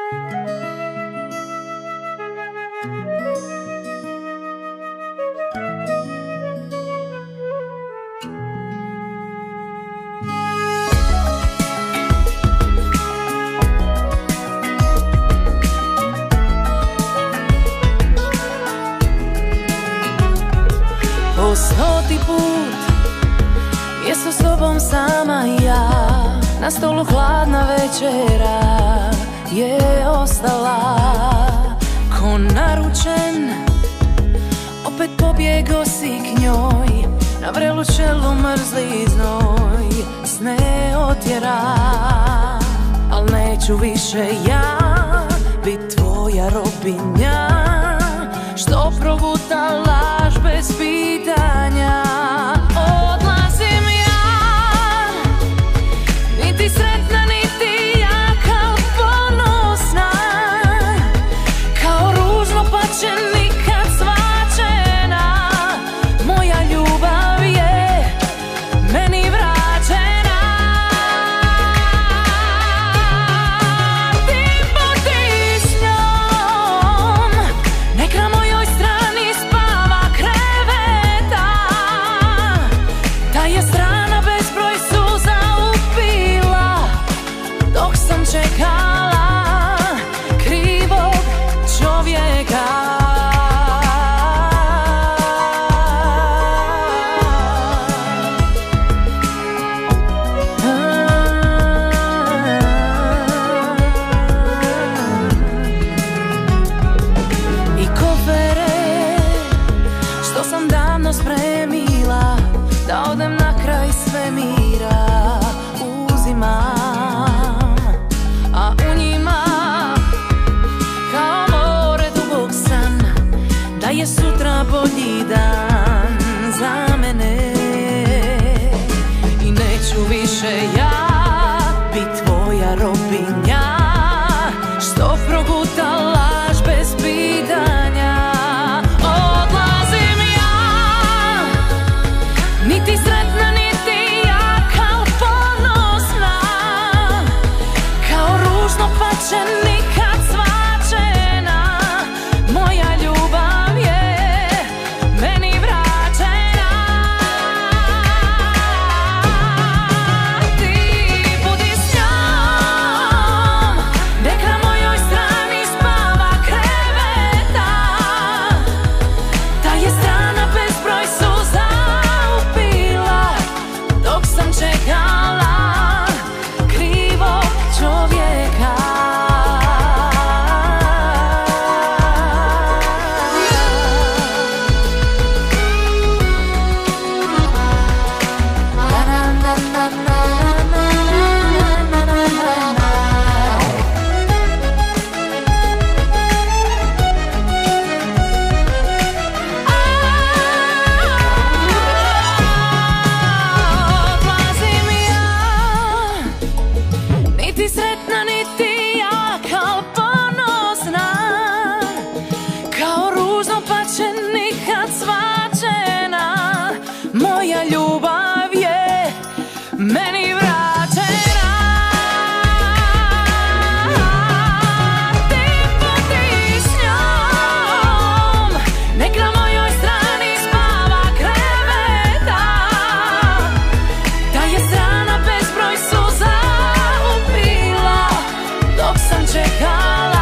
Po 100. put mjesto s tobom sama ja, na stolu hladna večera je ostala. Ko naručen opet pobjego si k njoj, na vrelu čelu mrzli znoj sne otjera. Al neću više ja bit tvoja robinja, što proguta laž bez pitanja. Odlazim ja, niti sretna, niti jaka, al ponosna, kao ružno pače nikad svačena. Moja ljubav je meni vraćena. Ti budi s njom, nek na mojoj strani spava kreveta. Ta je strana bezbroj suza upila, dok sam čekala krivog čovjeka. I kofere što sam davno spremila, da odem na kraj svemira uzimam, a u njima kao more dubog san, da je sutra bolji dan za mene. I neću više ja bit tvoja robinja, što proguta laž bez pitanja. Odlazim ja, niti sretna, niti jaka, al ponosna, kao ružno pače nikad svačena. Moja ljubav je meni vraćena. Ti budi s njom, nek na mojoj strani spava kreveta. Ta je strana bezbroj suza upila, dok sam čekala krivog čovjeka. Odlazim ja, niti sretna, niti jaka, al ponosna, kao ružno pače nikad svačena. Moja ljubav je meni vraćena. Ti budi s njom, nek na mojoj strani spava kreveta. Ta je strana bezbroj suza upila, dok sam čekala